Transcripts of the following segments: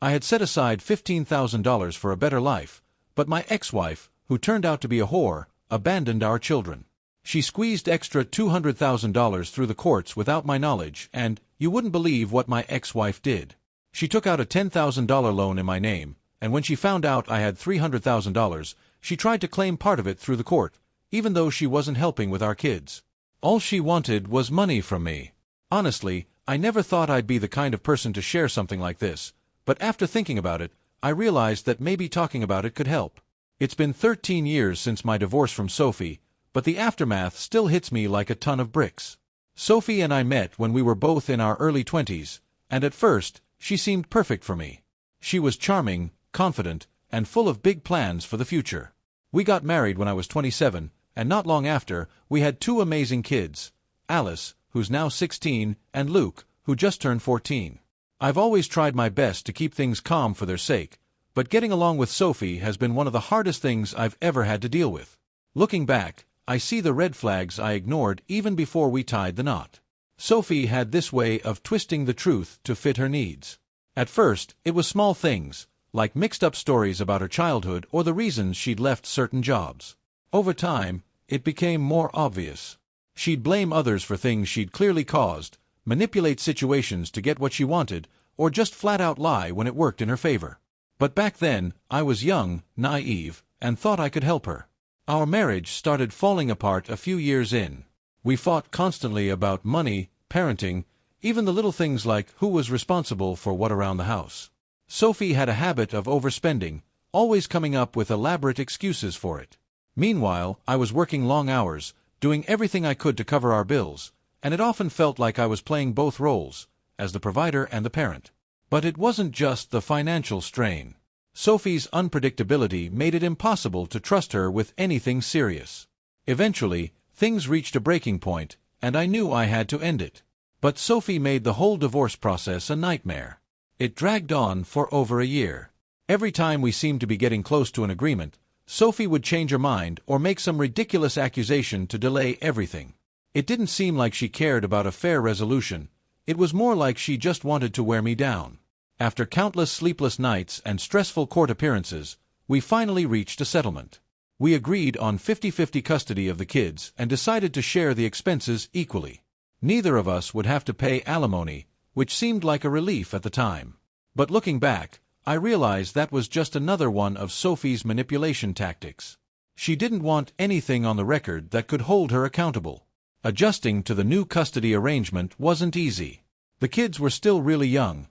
I had set aside $15,000 for a better life, but my ex-wife, who turned out to be a whore, abandoned our children. She squeezed extra $200,000 through the courts without my knowledge, and you wouldn't believe what my ex-wife did. She took out a $10,000 loan in my name, and when she found out I had $300,000, she tried to claim part of it through the court, even though she wasn't helping with our kids. All she wanted was money from me. Honestly, I never thought I'd be the kind of person to share something like this, but after thinking about it, I realized that maybe talking about it could help. It's been 13 years since my divorce from Sophie, but the aftermath still hits me like a ton of bricks. Sophie and I met when we were both in our early 20s, and at first, she seemed perfect for me. She was charming, confident, and full of big plans for the future. We got married when I was 27, and not long after, we had two amazing kids, Alice, who's now 16, and Luke, who just turned 14. I've always tried my best to keep things calm for their sake, but getting along with Sophie has been one of the hardest things I've ever had to deal with. Looking back, I see the red flags I ignored even before we tied the knot. Sophie had this way of twisting the truth to fit her needs. At first, it was small things, like mixed-up stories about her childhood or the reasons she'd left certain jobs. Over time, it became more obvious. She'd blame others for things she'd clearly caused, manipulate situations to get what she wanted, or just flat-out lie when it worked in her favor. But back then, I was young, naive, and thought I could help her. Our marriage started falling apart a few years in. We fought constantly about money, parenting, even the little things like who was responsible for what around the house. Sophie had a habit of overspending, always coming up with elaborate excuses for it. Meanwhile, I was working long hours, doing everything I could to cover our bills, and it often felt like I was playing both roles, as the provider and the parent. But it wasn't just the financial strain. Sophie's unpredictability made it impossible to trust her with anything serious. Eventually, things reached a breaking point, and I knew I had to end it. But Sophie made the whole divorce process a nightmare. It dragged on for over a year. Every time we seemed to be getting close to an agreement, Sophie would change her mind or make some ridiculous accusation to delay everything. It didn't seem like she cared about a fair resolution. It was more like she just wanted to wear me down. After countless sleepless nights and stressful court appearances, we finally reached a settlement. We agreed on 50-50 custody of the kids and decided to share the expenses equally. Neither of us would have to pay alimony, which seemed like a relief at the time. But looking back, I realized that was just another one of Sophie's manipulation tactics. She didn't want anything on the record that could hold her accountable. Adjusting to the new custody arrangement wasn't easy. The kids were still really young.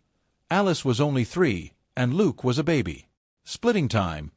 Alice was only 3, and Luke was a baby. Splitting time.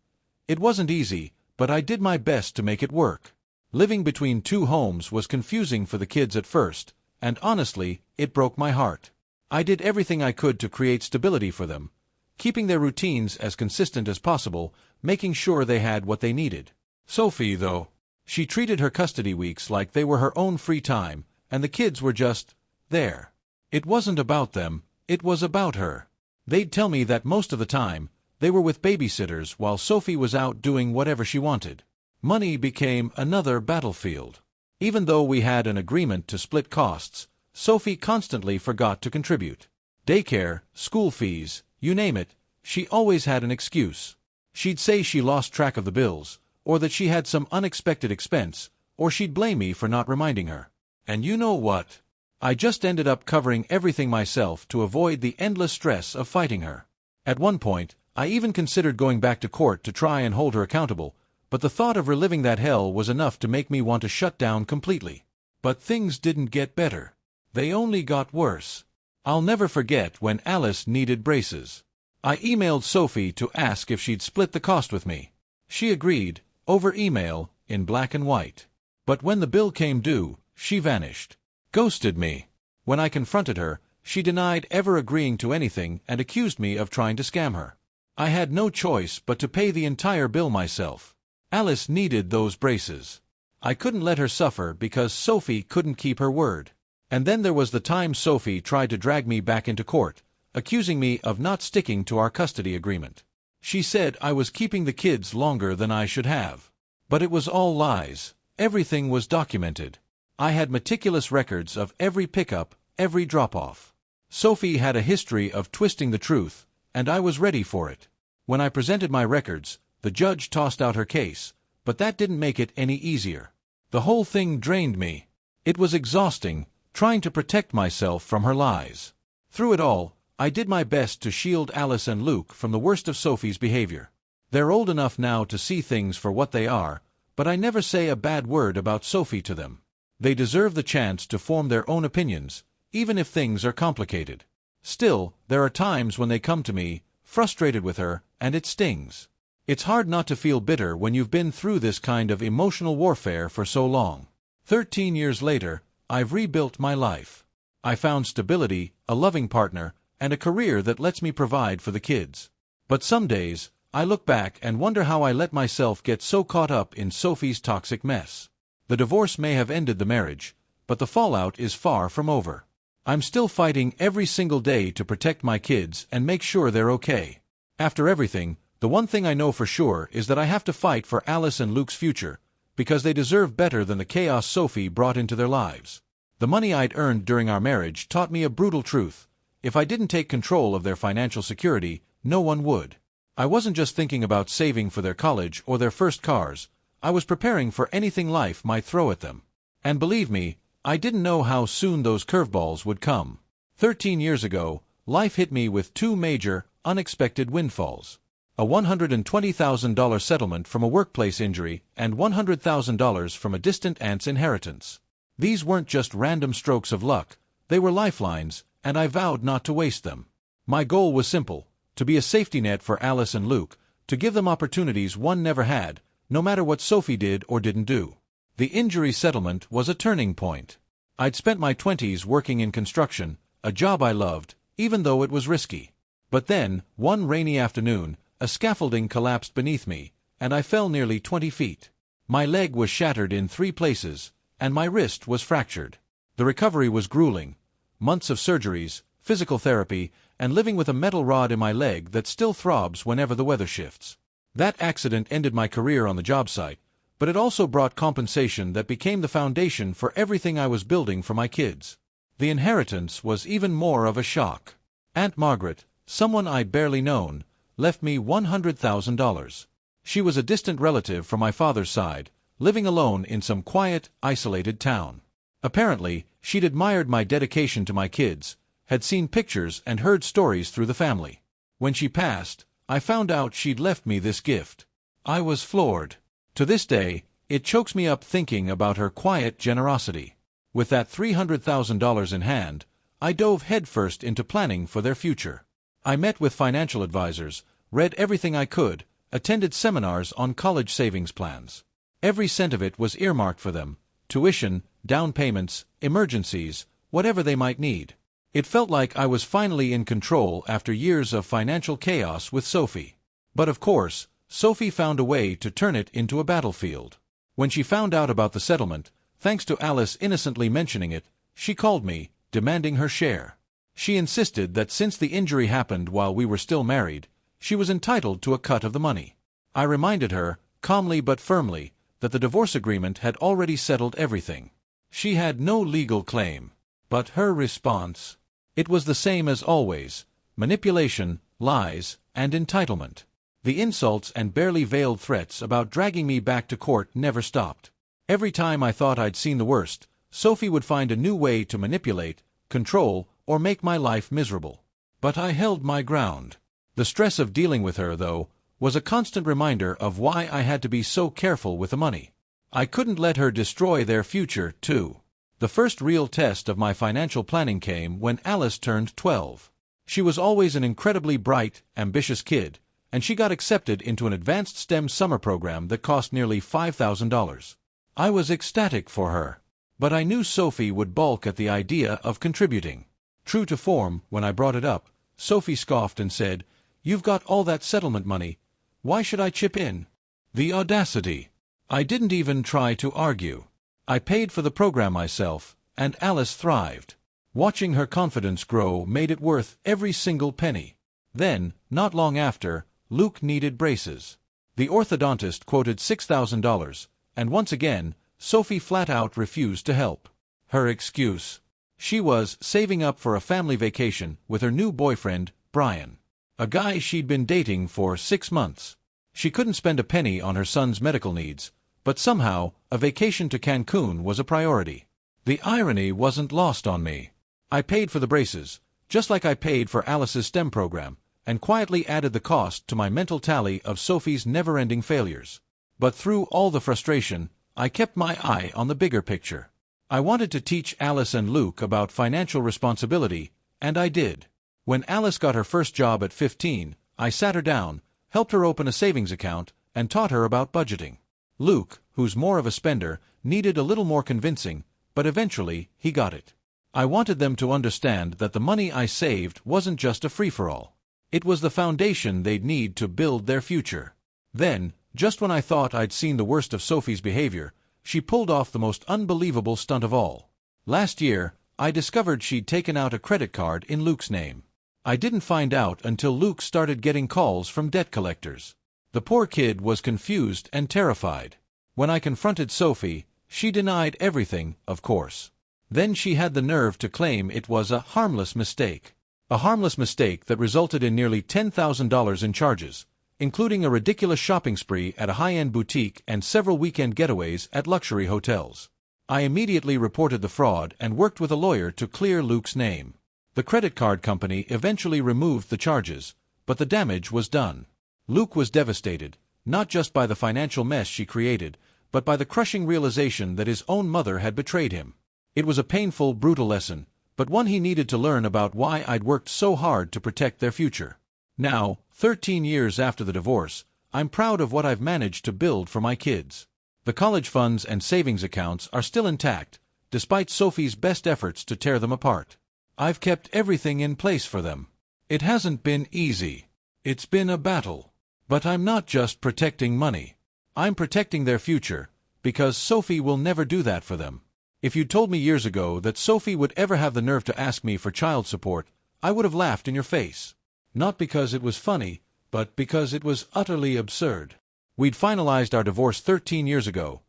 It wasn't easy, but I did my best to make it work. Living between two homes was confusing for the kids at first, and honestly, it broke my heart. I did everything I could to create stability for them, keeping their routines as consistent as possible, making sure they had what they needed. Sophie, though, she treated her custody weeks like they were her own free time, and the kids were just there. It wasn't about them, it was about her. They'd tell me that most of the time, they were with babysitters while Sophie was out doing whatever she wanted. Money became another battlefield. Even though we had an agreement to split costs, Sophie constantly forgot to contribute. Daycare, school fees, you name it, she always had an excuse. She'd say she lost track of the bills, or that she had some unexpected expense, or she'd blame me for not reminding her. And you know what? I just ended up covering everything myself to avoid the endless stress of fighting her. At one point, I even considered going back to court to try and hold her accountable, but the thought of reliving that hell was enough to make me want to shut down completely. But things didn't get better. They only got worse. I'll never forget when Alice needed braces. I emailed Sophie to ask if she'd split the cost with me. She agreed, over email, in black and white. But when the bill came due, she vanished. Ghosted me. When I confronted her, she denied ever agreeing to anything and accused me of trying to scam her. I had no choice but to pay the entire bill myself. Alice needed those braces. I couldn't let her suffer because Sophie couldn't keep her word. And then there was the time Sophie tried to drag me back into court, accusing me of not sticking to our custody agreement. She said I was keeping the kids longer than I should have. But it was all lies. Everything was documented. I had meticulous records of every pickup, every drop-off. Sophie had a history of twisting the truth, and I was ready for it. When I presented my records, the judge tossed out her case, but that didn't make it any easier. The whole thing drained me. It was exhausting, trying to protect myself from her lies. Through it all, I did my best to shield Alice and Luke from the worst of Sophie's behavior. They're old enough now to see things for what they are, but I never say a bad word about Sophie to them. They deserve the chance to form their own opinions, even if things are complicated. Still, there are times when they come to me, frustrated with her, and it stings. It's hard not to feel bitter when you've been through this kind of emotional warfare for so long. 13 years later, I've rebuilt my life. I found stability, a loving partner, and a career that lets me provide for the kids. But some days, I look back and wonder how I let myself get so caught up in Sophie's toxic mess. The divorce may have ended the marriage, but the fallout is far from over. I'm still fighting every single day to protect my kids and make sure they're okay. After everything, the one thing I know for sure is that I have to fight for Alice and Luke's future, because they deserve better than the chaos Sophie brought into their lives. The money I'd earned during our marriage taught me a brutal truth. If I didn't take control of their financial security, no one would. I wasn't just thinking about saving for their college or their first cars, I was preparing for anything life might throw at them. And believe me, I didn't know how soon those curveballs would come. 13 years ago, life hit me with two major, unexpected windfalls. A $120,000 settlement from a workplace injury and $100,000 from a distant aunt's inheritance. These weren't just random strokes of luck, they were lifelines, and I vowed not to waste them. My goal was simple, to be a safety net for Alice and Luke, to give them opportunities one never had, no matter what Sophie did or didn't do. The injury settlement was a turning point. I'd spent my 20s working in construction, a job I loved, even though it was risky. But then, one rainy afternoon, a scaffolding collapsed beneath me, and I fell nearly 20 feet. My leg was shattered in 3 places, and my wrist was fractured. The recovery was grueling. Months of surgeries, physical therapy, and living with a metal rod in my leg that still throbs whenever the weather shifts. That accident ended my career on the job site, but it also brought compensation that became the foundation for everything I was building for my kids. The inheritance was even more of a shock. Aunt Margaret, someone I'd barely known, left me $100,000. She was a distant relative from my father's side, living alone in some quiet, isolated town. Apparently, she'd admired my dedication to my kids, had seen pictures and heard stories through the family. When she passed, I found out she'd left me this gift. I was floored. To this day, it chokes me up thinking about her quiet generosity. With that $300,000 in hand, I dove headfirst into planning for their future. I met with financial advisors, read everything I could, attended seminars on college savings plans. Every cent of it was earmarked for them: tuition, down payments, emergencies, whatever they might need. It felt like I was finally in control after years of financial chaos with Sophie. But of course, Sophie found a way to turn it into a battlefield. When she found out about the settlement, thanks to Alice innocently mentioning it, she called me, demanding her share. She insisted that since the injury happened while we were still married, she was entitled to a cut of the money. I reminded her, calmly but firmly, that the divorce agreement had already settled everything. She had no legal claim. But her response? It was the same as always: manipulation, lies, and entitlement. The insults and barely veiled threats about dragging me back to court never stopped. Every time I thought I'd seen the worst, Sophie would find a new way to manipulate, control, or make my life miserable. But I held my ground. The stress of dealing with her, though, was a constant reminder of why I had to be so careful with the money. I couldn't let her destroy their future, too. The first real test of my financial planning came when Alice turned 12. She was always an incredibly bright, ambitious kid, and she got accepted into an advanced STEM summer program that cost nearly $5,000. I was ecstatic for her. But I knew Sophie would balk at the idea of contributing. True to form, when I brought it up, Sophie scoffed and said, "You've got all that settlement money. Why should I chip in?" The audacity! I didn't even try to argue. I paid for the program myself, and Alice thrived. Watching her confidence grow made it worth every single penny. Then, not long after, Luke needed braces. The orthodontist quoted $6,000, and once again, Sophie flat out refused to help. Her excuse? She was saving up for a family vacation with her new boyfriend, Brian. A guy she'd been dating for 6 months. She couldn't spend a penny on her son's medical needs, but somehow, a vacation to Cancun was a priority. The irony wasn't lost on me. I paid for the braces, just like I paid for Alice's STEM program, and quietly added the cost to my mental tally of Sophie's never-ending failures. But through all the frustration, I kept my eye on the bigger picture. I wanted to teach Alice and Luke about financial responsibility, and I did. When Alice got her first job at 15, I sat her down, helped her open a savings account, and taught her about budgeting. Luke, who's more of a spender, needed a little more convincing, but eventually he got it. I wanted them to understand that the money I saved wasn't just a free-for-all. It was the foundation they'd need to build their future. Then, just when I thought I'd seen the worst of Sophie's behavior, she pulled off the most unbelievable stunt of all. Last year, I discovered she'd taken out a credit card in Luke's name. I didn't find out until Luke started getting calls from debt collectors. The poor kid was confused and terrified. When I confronted Sophie, she denied everything, of course. Then she had the nerve to claim it was a harmless mistake. A harmless mistake that resulted in nearly $10,000 in charges, including a ridiculous shopping spree at a high-end boutique and several weekend getaways at luxury hotels. I immediately reported the fraud and worked with a lawyer to clear Luke's name. The credit card company eventually removed the charges, but the damage was done. Luke was devastated, not just by the financial mess she created, but by the crushing realization that his own mother had betrayed him. It was a painful, brutal lesson, but one he needed to learn about why I'd worked so hard to protect their future. Now, 13 years after the divorce, I'm proud of what I've managed to build for my kids. The college funds and savings accounts are still intact, despite Sophie's best efforts to tear them apart. I've kept everything in place for them. It hasn't been easy. It's been a battle. But I'm not just protecting money. I'm protecting their future, because Sophie will never do that for them. If you'd told me years ago that Sophie would ever have the nerve to ask me for child support, I would have laughed in your face. Not because it was funny, but because it was utterly absurd. We'd finalized our divorce 13 years ago.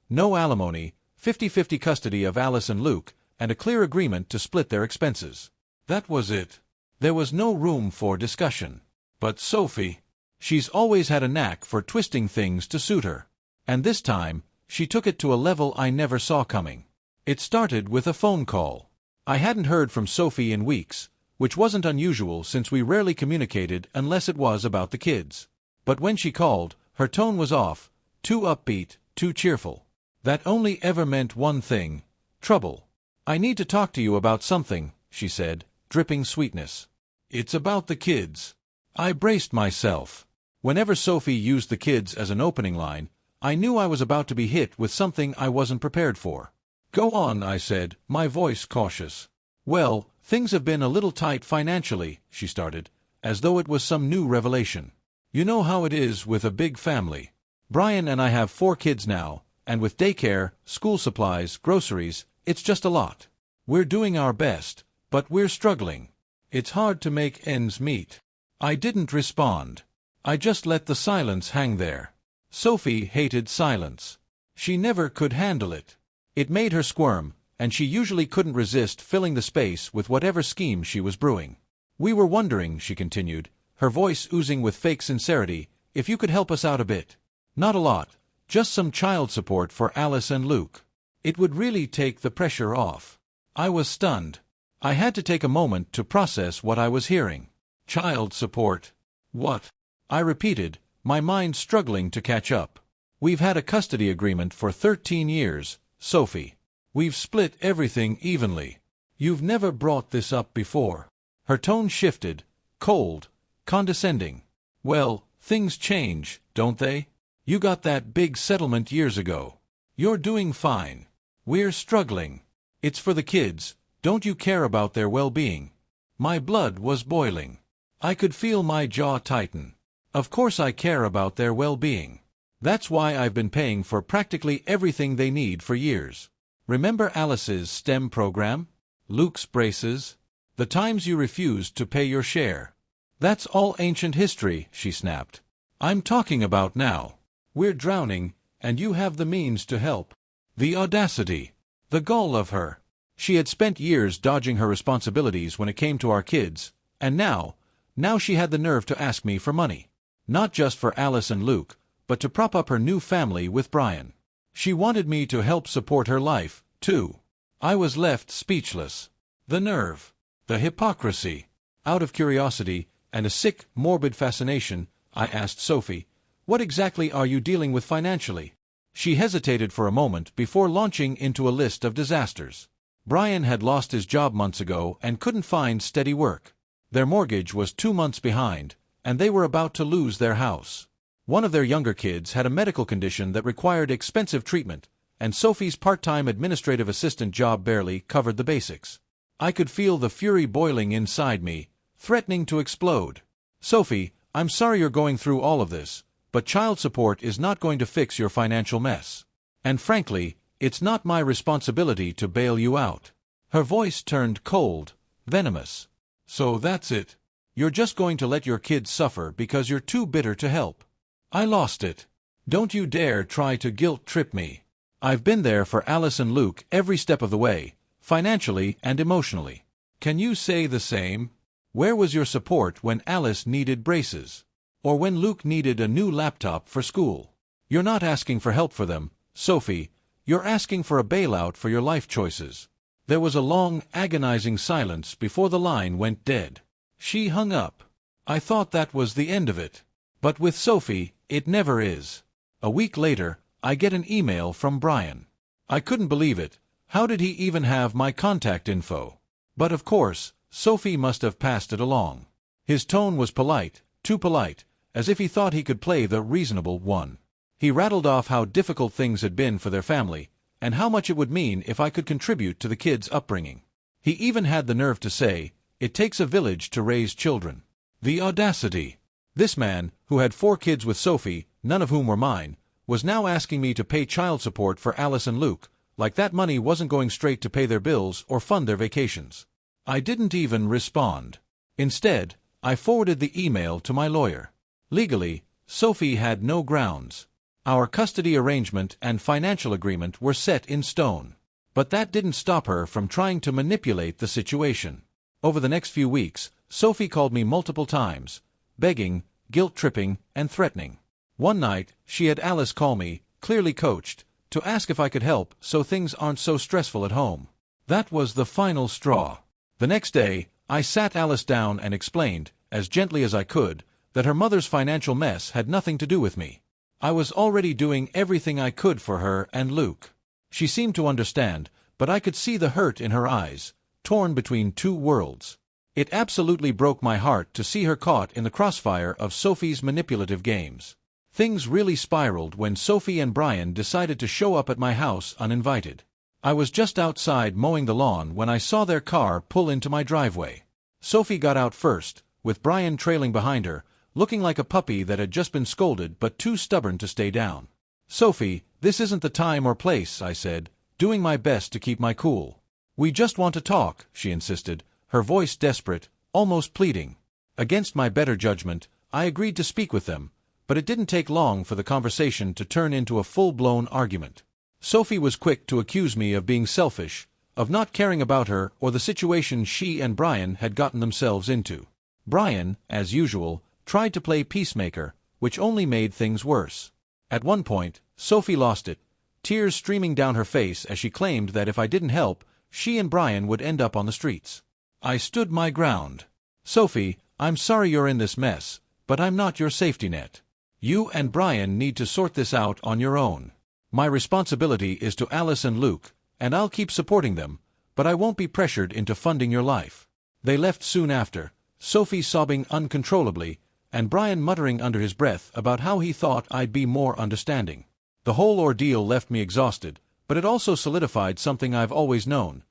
No alimony, 50-50 custody of Alice and Luke, and a clear agreement to split their expenses. That was it. There was no room for discussion. But Sophie, she's always had a knack for twisting things to suit her. And this time, she took it to a level I never saw coming. It started with a phone call. I hadn't heard from Sophie in weeks, which wasn't unusual since we rarely communicated unless it was about the kids. But when she called, her tone was off, too upbeat, too cheerful. That only ever meant one thing: trouble. "I need to talk to you about something," she said, dripping sweetness. "It's about the kids." I braced myself. Whenever Sophie used the kids as an opening line, I knew I was about to be hit with something I wasn't prepared for. "Go on," I said, my voice cautious. "Well, things have been a little tight financially," she started, as though it was some new revelation. "You know how it is with a big family. Brian and I have 4 kids now, and with daycare, school supplies, groceries, it's just a lot. We're doing our best, but we're struggling. It's hard to make ends meet." I didn't respond. I just let the silence hang there. Sophie hated silence. She never could handle it. It made her squirm, and she usually couldn't resist filling the space with whatever scheme she was brewing. "We were wondering," she continued, her voice oozing with fake sincerity, "if you could help us out a bit. Not a lot, just some child support for Alice and Luke. It would really take the pressure off." I was stunned. I had to take a moment to process what I was hearing. "Child support? What?" I repeated, my mind struggling to catch up. "We've had a custody agreement for 13 years, Sophie. We've split everything evenly. You've never brought this up before." Her tone shifted, cold, condescending. "Well, things change, don't they? You got that big settlement years ago. You're doing fine. We're struggling. It's for the kids. Don't you care about their well-being?" My blood was boiling. I could feel my jaw tighten. Of course I care about their well-being. That's why I've been paying for practically everything they need for years. Remember Alice's STEM program? Luke's braces? The times you refused to pay your share? That's all ancient history, she snapped. I'm talking about now. We're drowning, and you have the means to help. The audacity. The gall of her. She had spent years dodging her responsibilities when it came to our kids, and now, Now she had the nerve to ask me for money. Not just for Alice and Luke, but to prop up her new family with Brian. She wanted me to help support her life, too. I was left speechless. The nerve. The hypocrisy. Out of curiosity, and a sick, morbid fascination, I asked Sophie, "What exactly are you dealing with financially?" She hesitated for a moment before launching into a list of disasters. Brian had lost his job months ago and couldn't find steady work. Their mortgage was 2 months behind, and they were about to lose their house. One of their younger kids had a medical condition that required expensive treatment, and Sophie's part-time administrative assistant job barely covered the basics. I could feel the fury boiling inside me, threatening to explode. "Sophie, I'm sorry you're going through all of this, but child support is not going to fix your financial mess. And frankly, it's not my responsibility to bail you out." Her voice turned cold, venomous. "So that's it. You're just going to let your kids suffer because you're too bitter to help." I lost it. "Don't you dare try to guilt-trip me. I've been there for Alice and Luke every step of the way, financially and emotionally. Can you say the same? Where was your support when Alice needed braces? Or when Luke needed a new laptop for school? You're not asking for help for them, Sophie. You're asking for a bailout for your life choices." There was a long, agonizing silence before the line went dead. She hung up. I thought that was the end of it. But with Sophie, it never is. A week later, I get an email from Brian. I couldn't believe it. How did he even have my contact info? But of course, Sophie must have passed it along. His tone was polite, too polite, as if he thought he could play the reasonable one. He rattled off how difficult things had been for their family, and how much it would mean if I could contribute to the kids' upbringing. He even had the nerve to say, "It takes a village to raise children." The audacity! This man, who had 4 kids with Sophie, none of whom were mine, was now asking me to pay child support for Alice and Luke, like that money wasn't going straight to pay their bills or fund their vacations. I didn't even respond. Instead, I forwarded the email to my lawyer. Legally, Sophie had no grounds. Our custody arrangement and financial agreement were set in stone. But that didn't stop her from trying to manipulate the situation. Over the next few weeks, Sophie called me multiple times, begging, guilt-tripping, and threatening. One night, she had Alice call me, clearly coached, to ask if I could help so things aren't so stressful at home. That was the final straw. The next day, I sat Alice down and explained, as gently as I could, that her mother's financial mess had nothing to do with me. I was already doing everything I could for her and Luke. She seemed to understand, but I could see the hurt in her eyes, torn between 2 worlds. It absolutely broke my heart to see her caught in the crossfire of Sophie's manipulative games. Things really spiraled when Sophie and Brian decided to show up at my house uninvited. I was just outside mowing the lawn when I saw their car pull into my driveway. Sophie got out first, with Brian trailing behind her, looking like a puppy that had just been scolded but too stubborn to stay down. "Sophie, this isn't the time or place," I said, doing my best to keep my cool. "We just want to talk," she insisted, her voice desperate, almost pleading. Against my better judgment, I agreed to speak with them, but it didn't take long for the conversation to turn into a full-blown argument. Sophie was quick to accuse me of being selfish, of not caring about her or the situation she and Brian had gotten themselves into. Brian, as usual, tried to play peacemaker, which only made things worse. At one point, Sophie lost it, tears streaming down her face as she claimed that if I didn't help, she and Brian would end up on the streets. I stood my ground. "Sophie, I'm sorry you're in this mess, but I'm not your safety net. You and Brian need to sort this out on your own. My responsibility is to Alice and Luke, and I'll keep supporting them, but I won't be pressured into funding your life." They left soon after, Sophie sobbing uncontrollably, and Brian muttering under his breath about how he thought I'd be more understanding. The whole ordeal left me exhausted, but it also solidified something I've always known.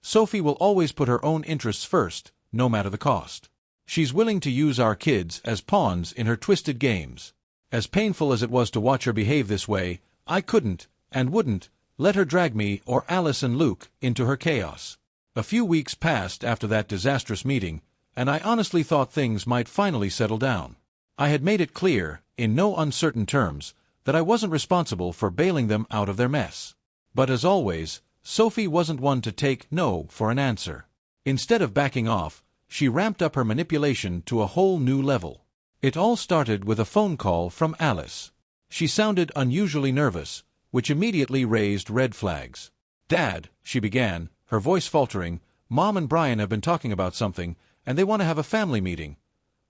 Sophie will always put her own interests first, no matter the cost. She's willing to use our kids as pawns in her twisted games. As painful as it was to watch her behave this way, I couldn't, and wouldn't, let her drag me or Alice and Luke into her chaos. A few weeks passed after that disastrous meeting, and I honestly thought things might finally settle down. I had made it clear, in no uncertain terms, that I wasn't responsible for bailing them out of their mess. But as always, Sophie wasn't one to take no for an answer. Instead of backing off, She ramped up her manipulation to a whole new level. It all started with a phone call from Alice. She sounded unusually nervous, which immediately raised red flags. "Dad," she began, her voice faltering, "Mom and Brian have been talking about something, and they want to have a family meeting.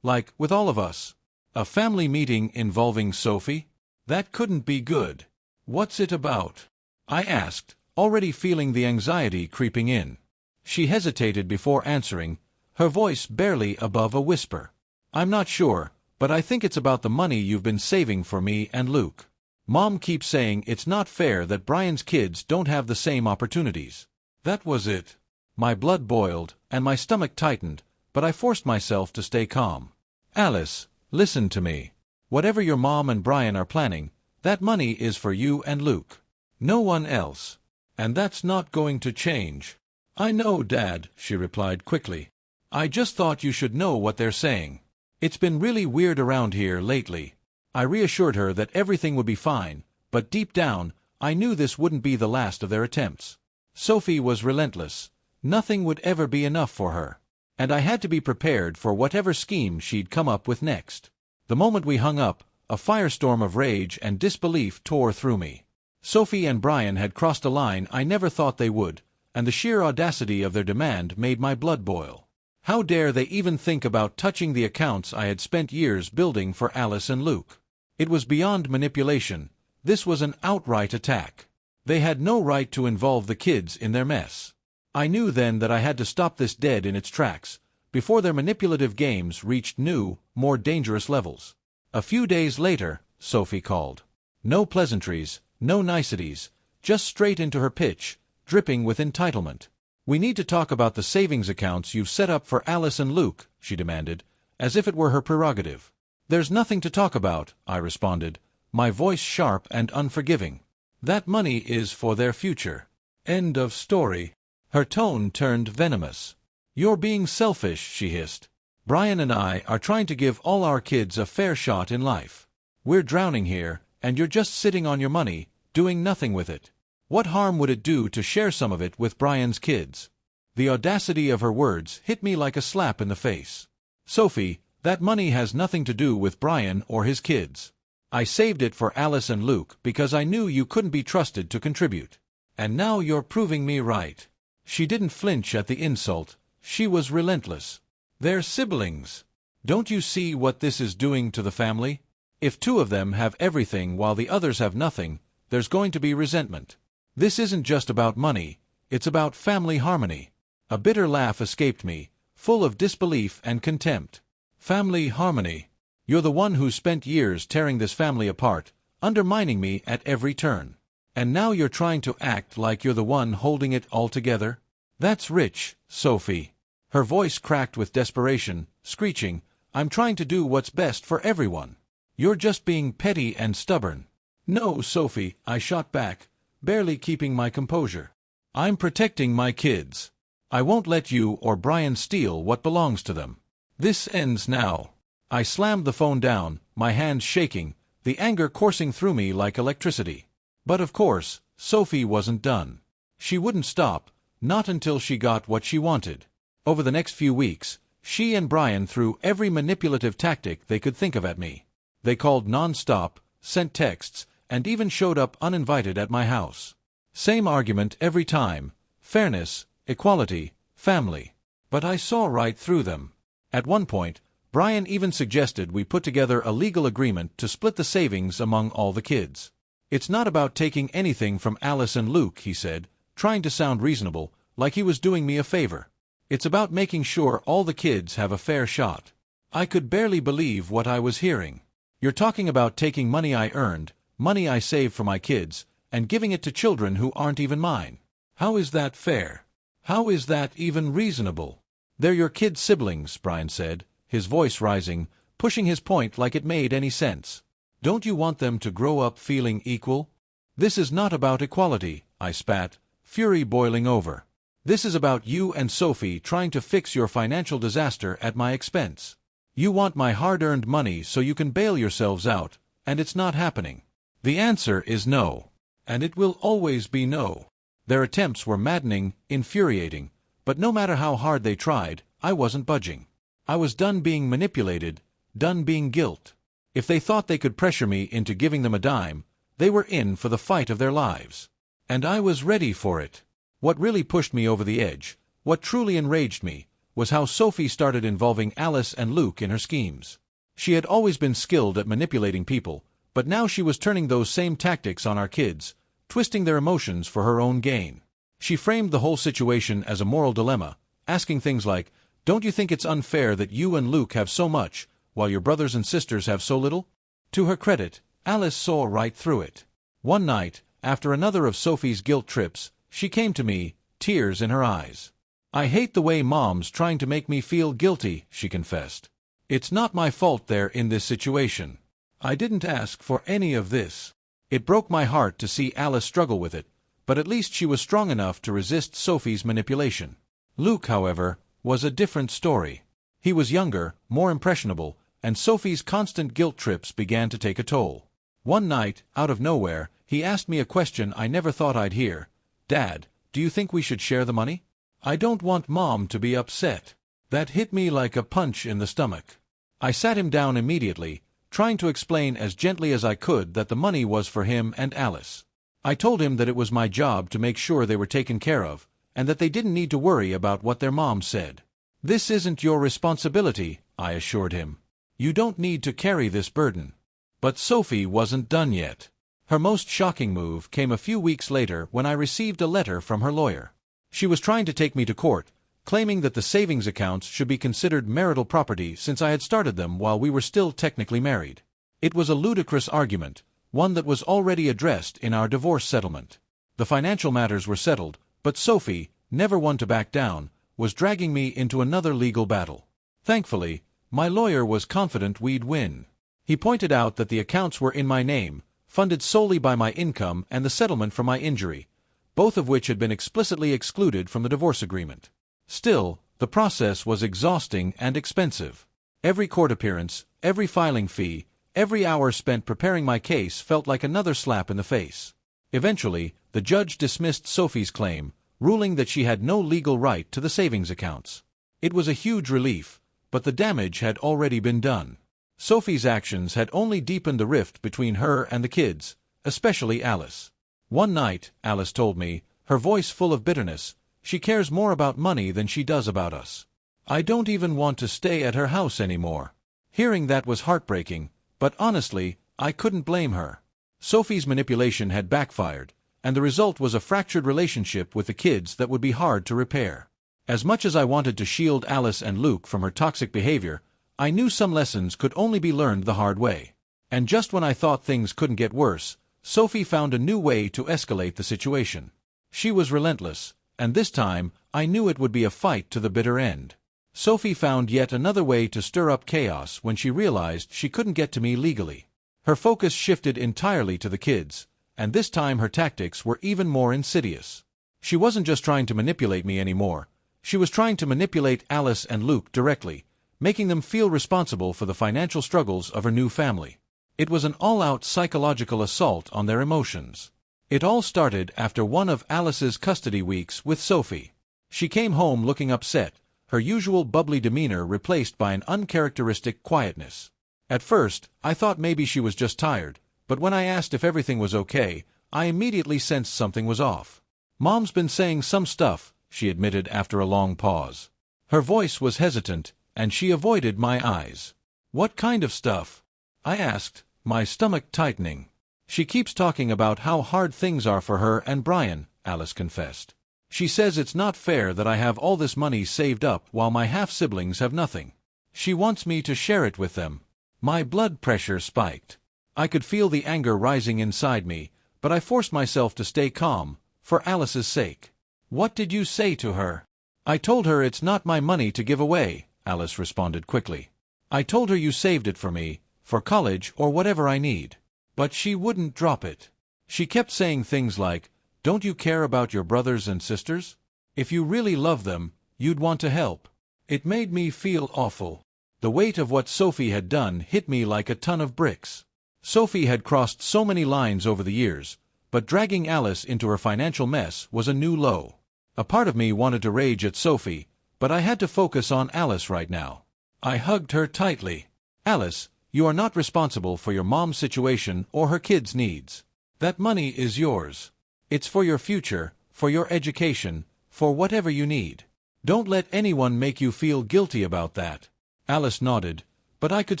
Like, with all of us." "A family meeting involving Sophie? That couldn't be good. What's it about?" I asked, already feeling the anxiety creeping in. She hesitated before answering, her voice barely above a whisper. "I'm not sure, but I think it's about the money you've been saving for me and Luke. Mom keeps saying it's not fair that Brian's kids don't have the same opportunities." That was it. My blood boiled, and my stomach tightened, but I forced myself to stay calm. "Alice, listen to me. Whatever your mom and Brian are planning, that money is for you and Luke. No one else. And that's not going to change." "I know, Dad," she replied quickly. "I just thought you should know what they're saying. It's been really weird around here lately." I reassured her that everything would be fine, but deep down, I knew this wouldn't be the last of their attempts. Sophie was relentless. Nothing would ever be enough for her. And I had to be prepared for whatever scheme she'd come up with next. The moment we hung up, a firestorm of rage and disbelief tore through me. Sophie and Brian had crossed a line I never thought they would, and the sheer audacity of their demand made my blood boil. How dare they even think about touching the accounts I had spent years building for Alice and Luke? It was beyond manipulation. This was an outright attack. They had no right to involve the kids in their mess. I knew then that I had to stop this dead in its tracks, before their manipulative games reached new, more dangerous levels. A few days later, Sophie called. No pleasantries, no niceties, just straight into her pitch, dripping with entitlement. "We need to talk about the savings accounts you've set up for Alice and Luke," she demanded, as if it were her prerogative. "There's nothing to talk about," I responded, my voice sharp and unforgiving. "That money is for their future. End of story." Her tone turned venomous. "You're being selfish," she hissed. "Brian and I are trying to give all our kids a fair shot in life. We're drowning here, and you're just sitting on your money, doing nothing with it. What harm would it do to share some of it with Brian's kids?" The audacity of her words hit me like a slap in the face. "Sophie, that money has nothing to do with Brian or his kids. I saved it for Alice and Luke because I knew you couldn't be trusted to contribute. And now you're proving me right." She didn't flinch at the insult. She was relentless. "They're siblings. Don't you see what this is doing to the family? If two of them have everything while the others have nothing, there's going to be resentment. This isn't just about money, it's about family harmony." A bitter laugh escaped me, full of disbelief and contempt. "Family harmony? You're the one who spent years tearing this family apart, undermining me at every turn. And now you're trying to act like you're the one holding it all together? That's rich, Sophie." Her voice cracked with desperation, screeching, "I'm trying to do what's best for everyone. You're just being petty and stubborn." "No, Sophie," I shot back, barely keeping my composure. "I'm protecting my kids. I won't let you or Brian steal what belongs to them. This ends now." I slammed the phone down, my hands shaking, the anger coursing through me like electricity. But of course, Sophie wasn't done. She wouldn't stop, not until she got what she wanted. Over the next few weeks, she and Brian threw every manipulative tactic they could think of at me. They called non-stop, sent texts, and even showed up uninvited at my house. Same argument every time: fairness, equality, family. But I saw right through them. At one point, Brian even suggested we put together a legal agreement to split the savings among all the kids. "It's not about taking anything from Alice and Luke," he said, trying to sound reasonable, like he was doing me a favor. "It's about making sure all the kids have a fair shot." I could barely believe what I was hearing. "You're talking about taking money I earned, money I saved for my kids, and giving it to children who aren't even mine. How is that fair? How is that even reasonable?" "They're your kid siblings," Brian said, his voice rising, pushing his point like it made any sense. "Don't you want them to grow up feeling equal?" "This is not about equality," I spat, fury boiling over. "This is about you and Sophie trying to fix your financial disaster at my expense. You want my hard-earned money so you can bail yourselves out, and it's not happening. The answer is no. And it will always be no." Their attempts were maddening, infuriating, but no matter how hard they tried, I wasn't budging. I was done being manipulated, done being guilt. If they thought they could pressure me into giving them a dime, they were in for the fight of their lives. And I was ready for it. What really pushed me over the edge, what truly enraged me, was how Sophie started involving Alice and Luke in her schemes. She had always been skilled at manipulating people, but now she was turning those same tactics on our kids, twisting their emotions for her own gain. She framed the whole situation as a moral dilemma, asking things like, "Don't you think it's unfair that you and Luke have so much, while your brothers and sisters have so little?" To her credit, Alice saw right through it. One night, after another of Sophie's guilt trips, she came to me, tears in her eyes. "I hate the way Mom's trying to make me feel guilty," she confessed. "It's not my fault they're in this situation. I didn't ask for any of this." It broke my heart to see Alice struggle with it, but at least she was strong enough to resist Sophie's manipulation. Luke, however, was a different story. He was younger, more impressionable, and Sophie's constant guilt trips began to take a toll. One night, out of nowhere, he asked me a question I never thought I'd hear. "Dad, do you think we should share the money? I don't want Mom to be upset." That hit me like a punch in the stomach. I sat him down immediately, trying to explain as gently as I could that the money was for him and Alice. I told him that it was my job to make sure they were taken care of, and that they didn't need to worry about what their mom said. "This isn't your responsibility," I assured him. "You don't need to carry this burden." But Sophie wasn't done yet. Her most shocking move came a few weeks later when I received a letter from her lawyer. She was trying to take me to court, claiming that the savings accounts should be considered marital property since I had started them while we were still technically married. It was a ludicrous argument, one that was already addressed in our divorce settlement. The financial matters were settled, but Sophie, never one to back down, was dragging me into another legal battle. Thankfully, my lawyer was confident we'd win. He pointed out that the accounts were in my name, funded solely by my income and the settlement for my injury, both of which had been explicitly excluded from the divorce agreement. Still, the process was exhausting and expensive. Every court appearance, every filing fee, every hour spent preparing my case felt like another slap in the face. Eventually, the judge dismissed Sophie's claim, ruling that she had no legal right to the savings accounts. It was a huge relief, but the damage had already been done. Sophie's actions had only deepened the rift between her and the kids, especially Alice. One night, Alice told me, her voice full of bitterness, "She cares more about money than she does about us. I don't even want to stay at her house anymore." Hearing that was heartbreaking, but honestly, I couldn't blame her. Sophie's manipulation had backfired, and the result was a fractured relationship with the kids that would be hard to repair. As much as I wanted to shield Alice and Luke from her toxic behavior, I knew some lessons could only be learned the hard way. And just when I thought things couldn't get worse, Sophie found a new way to escalate the situation. She was relentless, and this time, I knew it would be a fight to the bitter end. Sophie found yet another way to stir up chaos when she realized she couldn't get to me legally. Her focus shifted entirely to the kids, and this time her tactics were even more insidious. She wasn't just trying to manipulate me anymore. She was trying to manipulate Alice and Luke directly, making them feel responsible for the financial struggles of her new family. It was an all-out psychological assault on their emotions. It all started after one of Alice's custody weeks with Sophie. She came home looking upset, her usual bubbly demeanor replaced by an uncharacteristic quietness. At first, I thought maybe she was just tired, but when I asked if everything was okay, I immediately sensed something was off. "Mom's been saying some stuff," she admitted after a long pause. Her voice was hesitant, and she avoided my eyes. "What kind of stuff?" I asked, my stomach tightening. "She keeps talking about how hard things are for her and Brian," Alice confessed. "She says it's not fair that I have all this money saved up while my half-siblings have nothing. She wants me to share it with them." My blood pressure spiked. I could feel the anger rising inside me, but I forced myself to stay calm, for Alice's sake. "What did you say to her?" "I told her it's not my money to give away," Alice responded quickly. "I told her you saved it for me, for college or whatever I need." But she wouldn't drop it. She kept saying things like, "Don't you care about your brothers and sisters? If you really love them, you'd want to help." It made me feel awful. The weight of what Sophie had done hit me like a ton of bricks. Sophie had crossed so many lines over the years, but dragging Alice into her financial mess was a new low. A part of me wanted to rage at Sophie, but I had to focus on Alice right now. I hugged her tightly. Alice, you are not responsible for your mom's situation or her kids' needs. That money is yours. It's for your future, for your education, for whatever you need. Don't let anyone make you feel guilty about that. Alice nodded, but I could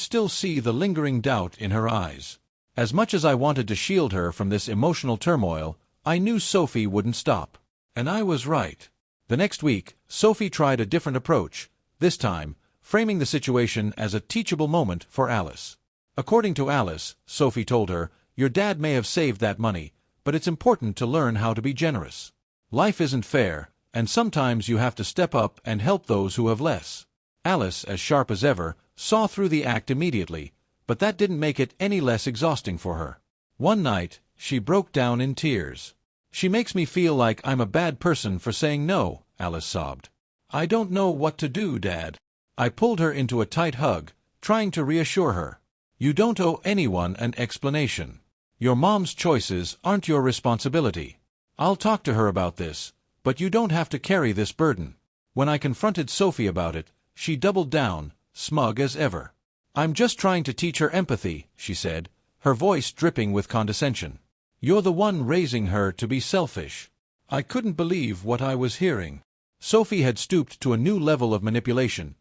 still see the lingering doubt in her eyes. As much as I wanted to shield her from this emotional turmoil, I knew Sophie wouldn't stop. And I was right. The next week, Sophie tried a different approach, this time, framing the situation as a teachable moment for Alice. According to Alice, Sophie told her, your dad may have saved that money, but it's important to learn how to be generous. Life isn't fair, and sometimes you have to step up and help those who have less. Alice, as sharp as ever, saw through the act immediately, but that didn't make it any less exhausting for her. One night, she broke down in tears. She makes me feel like I'm a bad person for saying no, Alice sobbed. I don't know what to do, Dad. I pulled her into a tight hug, trying to reassure her. You don't owe anyone an explanation. Your mom's choices aren't your responsibility. I'll talk to her about this, but you don't have to carry this burden. When I confronted Sophie about it, she doubled down, smug as ever. I'm just trying to teach her empathy, she said, her voice dripping with condescension. You're the one raising her to be selfish. I couldn't believe what I was hearing. Sophie had stooped to a new level of manipulation,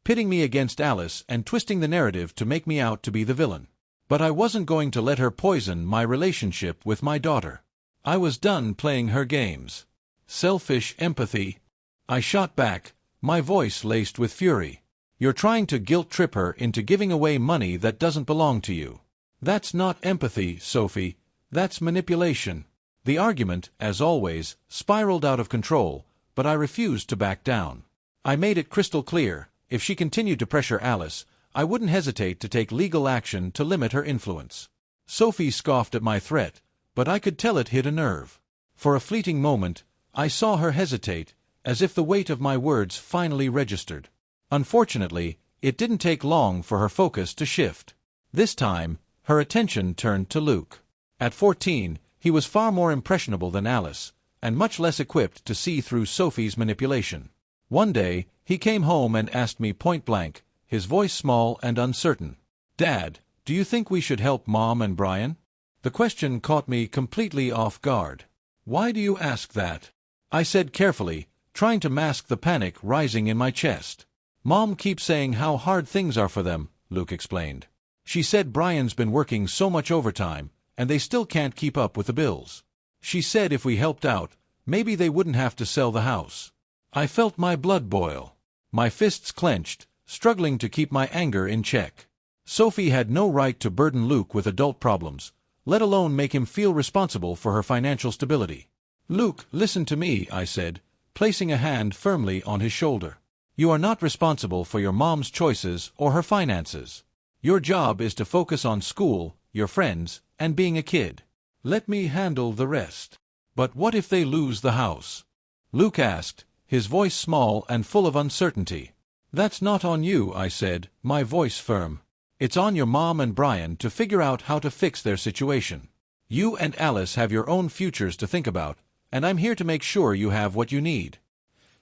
pitting me against Alice and twisting the narrative to make me out to be the villain. But I wasn't going to let her poison my relationship with my daughter. I was done playing her games. Selfish empathy. I shot back, my voice laced with fury. You're trying to guilt-trip her into giving away money that doesn't belong to you. That's not empathy, Sophie. That's manipulation. The argument, as always, spiraled out of control, but I refused to back down. I made it crystal clear, if she continued to pressure Alice, I wouldn't hesitate to take legal action to limit her influence. Sophie scoffed at my threat, but I could tell it hit a nerve. For a fleeting moment, I saw her hesitate, as if the weight of my words finally registered. Unfortunately, it didn't take long for her focus to shift. This time, her attention turned to Luke. At 14, he was far more impressionable than Alice, and much less equipped to see through Sophie's manipulation. One day, he came home and asked me point-blank, his voice small and uncertain. Dad, do you think we should help Mom and Brian? The question caught me completely off guard. Why do you ask that? I said carefully, trying to mask the panic rising in my chest. Mom keeps saying how hard things are for them, Luke explained. She said Brian's been working so much overtime, and they still can't keep up with the bills. She said if we helped out, maybe they wouldn't have to sell the house. I felt my blood boil. My fists clenched, struggling to keep my anger in check. Sophie had no right to burden Luke with adult problems, let alone make him feel responsible for her financial stability. Luke, listen to me, I said, placing a hand firmly on his shoulder. You are not responsible for your mom's choices or her finances. Your job is to focus on school, your friends, and being a kid. Let me handle the rest. But what if they lose the house? Luke asked, his voice small and full of uncertainty. That's not on you, I said, my voice firm. It's on your mom and Brian to figure out how to fix their situation. You and Alice have your own futures to think about, and I'm here to make sure you have what you need.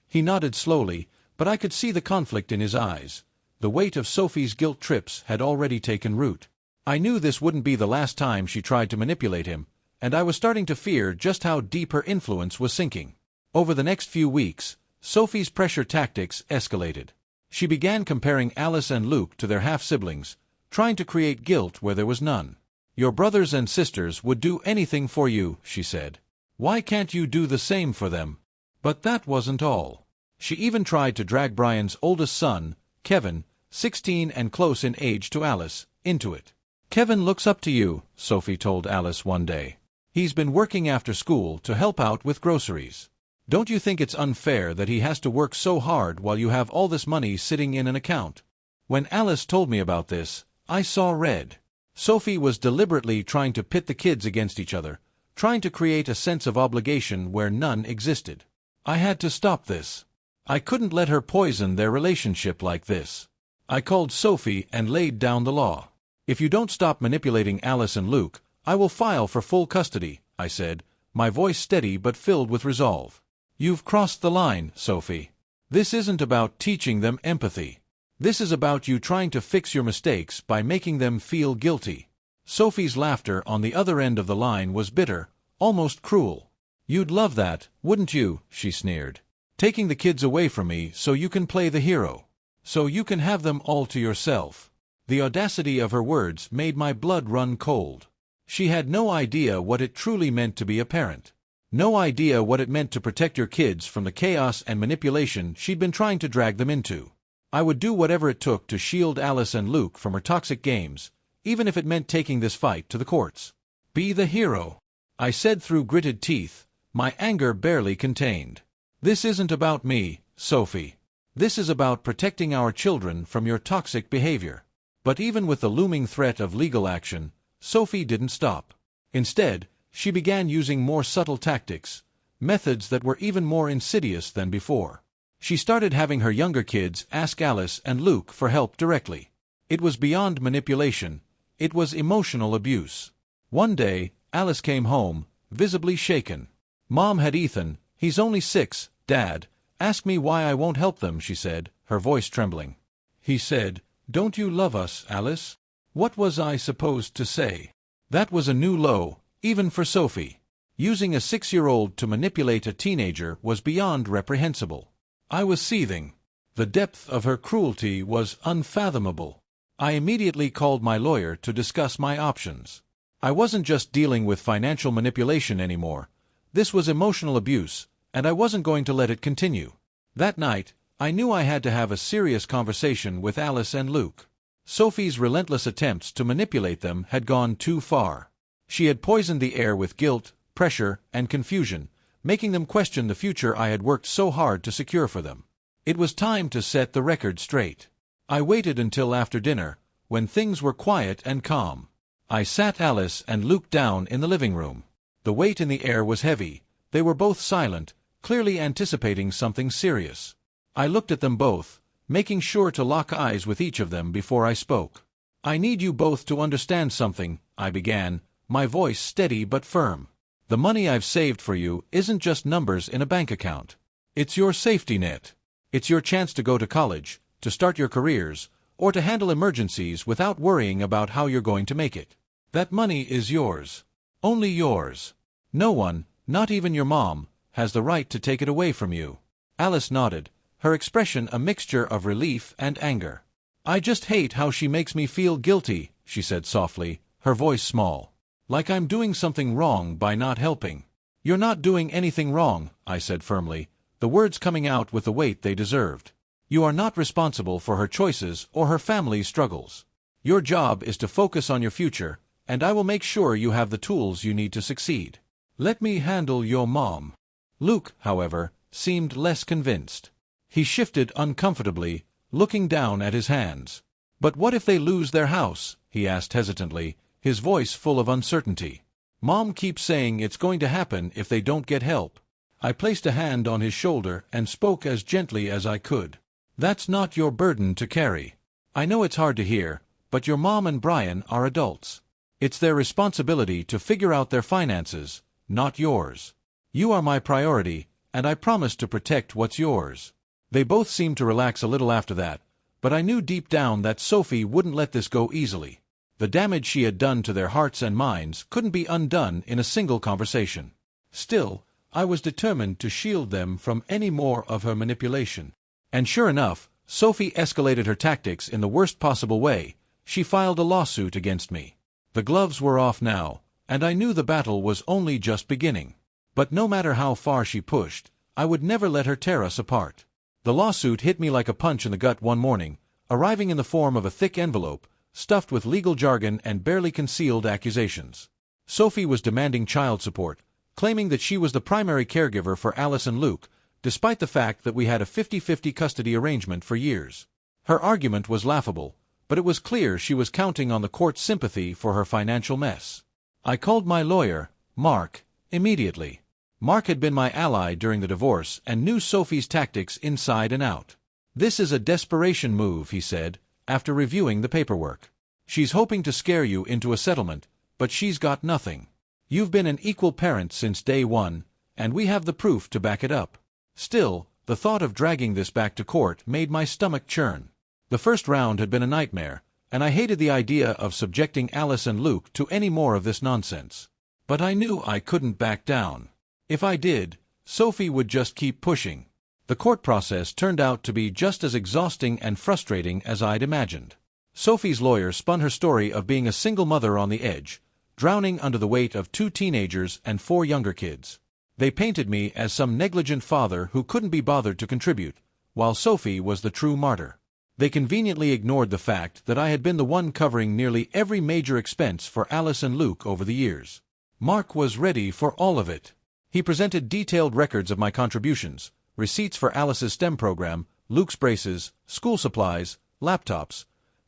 He nodded slowly, but I could see the conflict in his eyes. The weight of Sophie's guilt trips had already taken root. I knew this wouldn't be the last time she tried to manipulate him, and I was starting to fear just how deep her influence was sinking. Over the next few weeks, Sophie's pressure tactics escalated. She began comparing Alice and Luke to their half-siblings, trying to create guilt where there was none. Your brothers and sisters would do anything for you, she said. Why can't you do the same for them? But that wasn't all. She even tried to drag Brian's oldest son, Kevin, 16 and close in age to Alice, into it. Kevin looks up to you, Sophie told Alice one day. He's been working after school to help out with groceries. Don't you think it's unfair that he has to work so hard while you have all this money sitting in an account? When Alice told me about this, I saw red. Sophie was deliberately trying to pit the kids against each other, trying to create a sense of obligation where none existed. I had to stop this. I couldn't let her poison their relationship like this. I called Sophie and laid down the law. If you don't stop manipulating Alice and Luke, I will file for full custody, I said, my voice steady but filled with resolve. You've crossed the line, Sophie. This isn't about teaching them empathy. This is about you trying to fix your mistakes by making them feel guilty." Sophie's laughter on the other end of the line was bitter, almost cruel. "You'd love that, wouldn't you?" she sneered. "Taking the kids away from me so you can play the hero. So you can have them all to yourself." The audacity of her words made my blood run cold. She had no idea what it truly meant to be a parent. No idea what it meant to protect your kids from the chaos and manipulation she'd been trying to drag them into. I would do whatever it took to shield Alice and Luke from her toxic games, even if it meant taking this fight to the courts. "Be the hero," I said through gritted teeth, my anger barely contained. "This isn't about me, Sophie. This is about protecting our children from your toxic behavior." But even with the looming threat of legal action, Sophie didn't stop. Instead, she began using more subtle tactics, methods that were even more insidious than before. She started having her younger kids ask Alice and Luke for help directly. It was beyond manipulation. It was emotional abuse. One day, Alice came home, visibly shaken. "Mom had Ethan. He's only 6, Dad. Ask me why I won't help them," she said, her voice trembling. "He said, 'Don't you love us, Alice?'" What was I supposed to say? That was a new low, even for Sophie. Using a 6-year-old to manipulate a teenager was beyond reprehensible. I was seething. The depth of her cruelty was unfathomable. I immediately called my lawyer to discuss my options. I wasn't just dealing with financial manipulation anymore. This was emotional abuse, and I wasn't going to let it continue. That night, I knew I had to have a serious conversation with Alice and Luke. Sophie's relentless attempts to manipulate them had gone too far. She had poisoned the air with guilt, pressure, and confusion, making them question the future I had worked so hard to secure for them. It was time to set the record straight. I waited until after dinner, when things were quiet and calm. I sat Alice and Luke down in the living room. The weight in the air was heavy. They were both silent, clearly anticipating something serious. I looked at them both, making sure to lock eyes with each of them before I spoke. "I need you both to understand something," I began, my voice steady but firm. "The money I've saved for you isn't just numbers in a bank account. It's your safety net. It's your chance to go to college, to start your careers, or to handle emergencies without worrying about how you're going to make it. That money is yours. Only yours. No one, not even your mom, has the right to take it away from you." Alice nodded, her expression a mixture of relief and anger. "I just hate how she makes me feel guilty," she said softly, her voice small. "Like I'm doing something wrong by not helping." "You're not doing anything wrong," I said firmly, the words coming out with the weight they deserved. "You are not responsible for her choices or her family's struggles. Your job is to focus on your future, and I will make sure you have the tools you need to succeed. Let me handle your mom." Luke, however, seemed less convinced. He shifted uncomfortably, looking down at his hands. "But what if they lose their house?" he asked hesitantly, his voice full of uncertainty. "Mom keeps saying it's going to happen if they don't get help." I placed a hand on his shoulder and spoke as gently as I could. "That's not your burden to carry. I know it's hard to hear, but your mom and Brian are adults. It's their responsibility to figure out their finances, not yours. You are my priority, and I promise to protect what's yours." They both seemed to relax a little after that, but I knew deep down that Sophie wouldn't let this go easily. The damage she had done to their hearts and minds couldn't be undone in a single conversation. Still, I was determined to shield them from any more of her manipulation. And sure enough, Sophie escalated her tactics in the worst possible way. She filed a lawsuit against me. The gloves were off now, and I knew the battle was only just beginning. But no matter how far she pushed, I would never let her tear us apart. The lawsuit hit me like a punch in the gut one morning, arriving in the form of a thick envelope, stuffed with legal jargon and barely concealed accusations. Sophie was demanding child support, claiming that she was the primary caregiver for Alice and Luke, despite the fact that we had a 50-50 custody arrangement for years. Her argument was laughable, but it was clear she was counting on the court's sympathy for her financial mess. I called my lawyer, Mark, immediately. Mark had been my ally during the divorce and knew Sophie's tactics inside and out. "This is a desperation move," he said, after reviewing the paperwork. "She's hoping to scare you into a settlement, but she's got nothing. You've been an equal parent since day one, and we have the proof to back it up. Still, the thought of dragging this back to court made my stomach churn. The first round had been a nightmare, and I hated the idea of subjecting Alice and Luke to any more of this nonsense. But I knew I couldn't back down. If I did, Sophie would just keep pushing. The court process turned out to be just as exhausting and frustrating as I'd imagined. Sophie's lawyer spun her story of being a single mother on the edge, drowning under the weight of 2 teenagers and 4 younger kids. They painted me as some negligent father who couldn't be bothered to contribute, while Sophie was the true martyr. They conveniently ignored the fact that I had been the one covering nearly every major expense for Alice and Luke over the years. Mark was ready for all of it. He presented detailed records of my contributions, receipts for Alice's STEM program, Luke's braces, school supplies, laptops,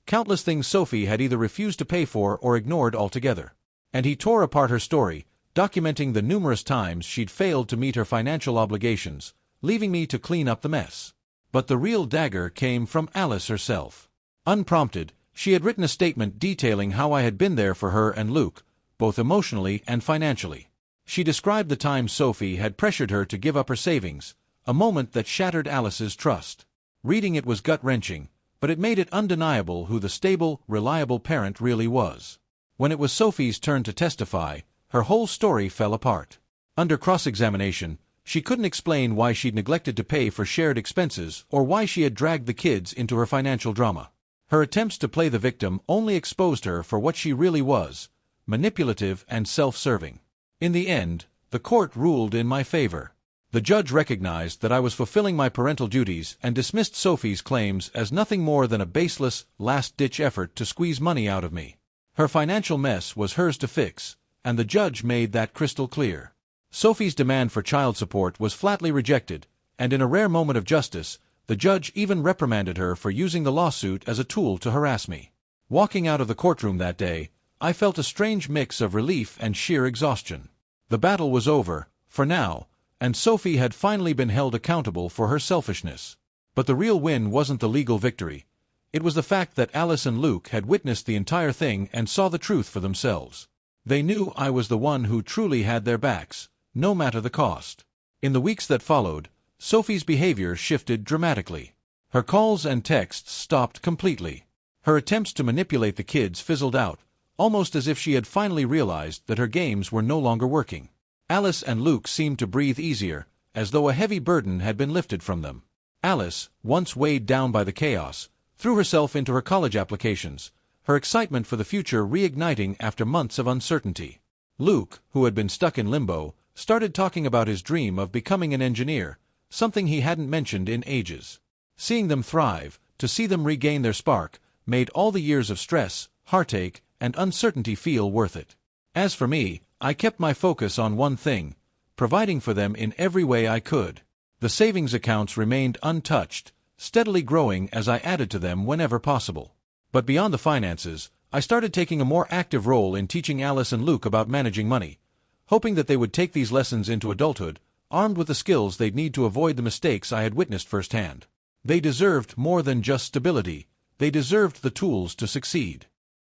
countless things Sophie had either refused to pay for or ignored altogether. And he tore apart her story, documenting the numerous times she'd failed to meet her financial obligations, leaving me to clean up the mess. But the real dagger came from Alice herself. Unprompted, she had written a statement detailing how I had been there for her and Luke, both emotionally and financially. She described the time Sophie had pressured her to give up her savings, a moment that shattered Alice's trust. Reading it was gut-wrenching, but it made it undeniable who the stable, reliable parent really was. When it was Sophie's turn to testify, her whole story fell apart. Under cross-examination, she couldn't explain why she'd neglected to pay for shared expenses or why she had dragged the kids into her financial drama. Her attempts to play the victim only exposed her for what she really was, manipulative and self-serving. In the end, the court ruled in my favor. The judge recognized that I was fulfilling my parental duties and dismissed Sophie's claims as nothing more than a baseless, last-ditch effort to squeeze money out of me. Her financial mess was hers to fix, and the judge made that crystal clear. Sophie's demand for child support was flatly rejected, and in a rare moment of justice, the judge even reprimanded her for using the lawsuit as a tool to harass me. Walking out of the courtroom that day, I felt a strange mix of relief and sheer exhaustion. The battle was over, for now, and Sophie had finally been held accountable for her selfishness. But the real win wasn't the legal victory. It was the fact that Alice and Luke had witnessed the entire thing and saw the truth for themselves. They knew I was the one who truly had their backs, no matter the cost. In the weeks that followed, Sophie's behavior shifted dramatically. Her calls and texts stopped completely. Her attempts to manipulate the kids fizzled out, almost as if she had finally realized that her games were no longer working. Alice and Luke seemed to breathe easier, as though a heavy burden had been lifted from them. Alice, once weighed down by the chaos, threw herself into her college applications, her excitement for the future reigniting after months of uncertainty. Luke, who had been stuck in limbo, started talking about his dream of becoming an engineer, something he hadn't mentioned in ages. Seeing them thrive, to see them regain their spark, made all the years of stress, heartache, and uncertainty feel worth it. As for me, I kept my focus on one thing, providing for them in every way I could. The savings accounts remained untouched, steadily growing as I added to them whenever possible. But beyond the finances, I started taking a more active role in teaching Alice and Luke about managing money, hoping that they would take these lessons into adulthood, armed with the skills they'd need to avoid the mistakes I had witnessed firsthand. They deserved more than just stability, they deserved the tools to succeed.